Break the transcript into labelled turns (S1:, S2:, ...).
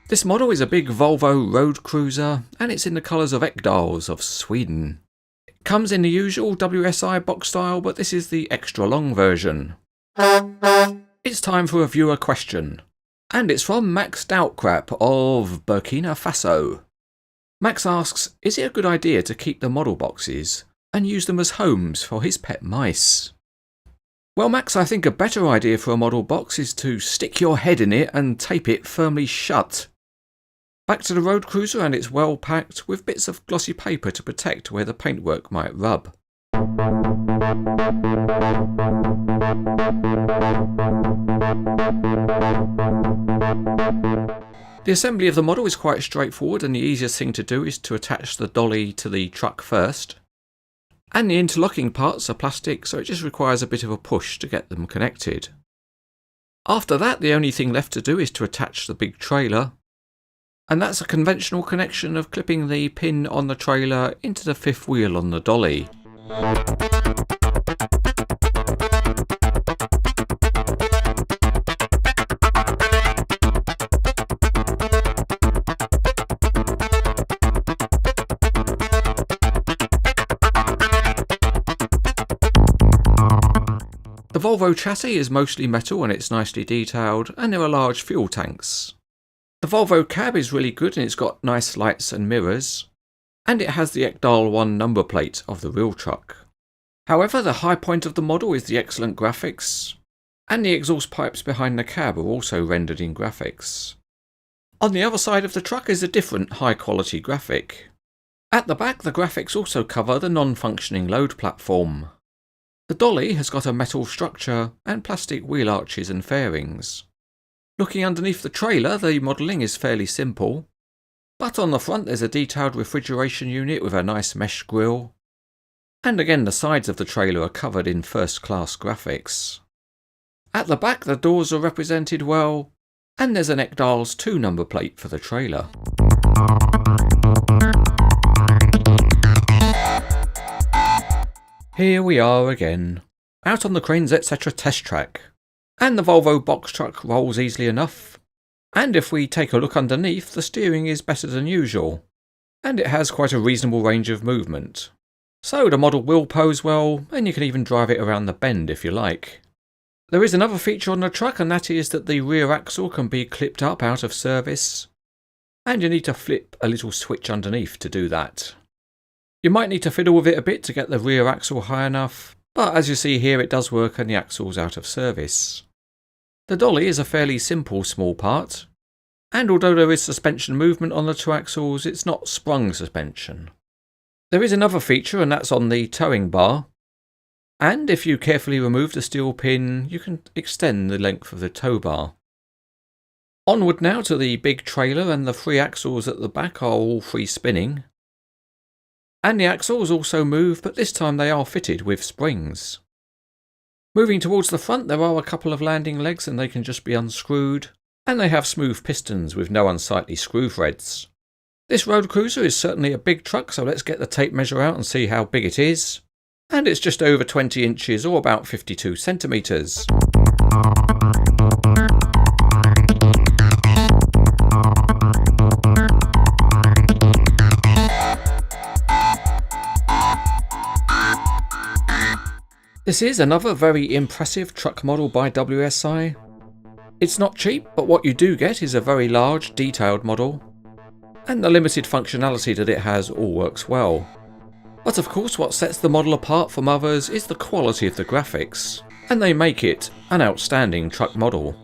S1: This model is a big Volvo road cruiser, and it's in the colours of Ekdahls of Sweden. It comes in the usual WSI box style, but this is the extra long version. It's time for a viewer question, and it's from Max Doubtcrap of Burkina Faso. Max asks, is it a good idea to keep the model boxes and use them as homes for his pet mice? Well, Max, I think a better idea for a model box is to stick your head in it and tape it firmly shut. Back to the road cruiser, and it's well packed with bits of glossy paper to protect where the paintwork might rub. The assembly of the model is quite straightforward, and the easiest thing to do is to attach the dolly to the truck first. And the interlocking parts are plastic, so it just requires a bit of a push to get them connected. After that, the only thing left to do is to attach the big trailer. And that's a conventional connection of clipping the pin on the trailer into the fifth wheel on the dolly. The Volvo chassis is mostly metal and it's nicely detailed, and there are large fuel tanks. The Volvo cab is really good and it's got nice lights and mirrors, and it has the Ekdahl 1 number plate of the real truck. However, the high point of the model is the excellent graphics, and the exhaust pipes behind the cab are also rendered in graphics. On the other side of the truck is a different high quality graphic. At the back, the graphics also cover the non-functioning load platform. The dolly has got a metal structure and plastic wheel arches and fairings. Looking underneath the trailer, the modelling is fairly simple, but on the front there's a detailed refrigeration unit with a nice mesh grille, and again the sides of the trailer are covered in first-class graphics. At the back the doors are represented well, and there's an Ekdahls 2 number plate for the trailer. Here we are again, out on the Cranes etc. test track. And the Volvo box truck rolls easily enough, and if we take a look underneath, the steering is better than usual, and it has quite a reasonable range of movement. So the model will pose well, and you can even drive it around the bend if you like. There is another feature on the truck, and that is that the rear axle can be clipped up out of service, and you need to flip a little switch underneath to do that. You might need to fiddle with it a bit to get the rear axle high enough, but as you see here it does work and the axle's out of service. The dolly is a fairly simple small part, and although there is suspension movement on the two axles, it's not sprung suspension. There is another feature, and that's on the towing bar, and if you carefully remove the steel pin you can extend the length of the tow bar. Onward now to the big trailer, and the 3 axles at the back are all free spinning. And the axles also move, but this time they are fitted with springs. Moving towards the front, there are a couple of landing legs and they can just be unscrewed, and they have smooth pistons with no unsightly screw threads. This road cruiser is certainly a big truck, so let's get the tape measure out and see how big it is. And it's just over 20 inches or about 52 centimetres. This is another very impressive truck model by WSI. It's not cheap, but what you do get is a very large, detailed model, and the limited functionality that it has all works well. But of course what sets the model apart from others is the quality of the graphics, and they make it an outstanding truck model.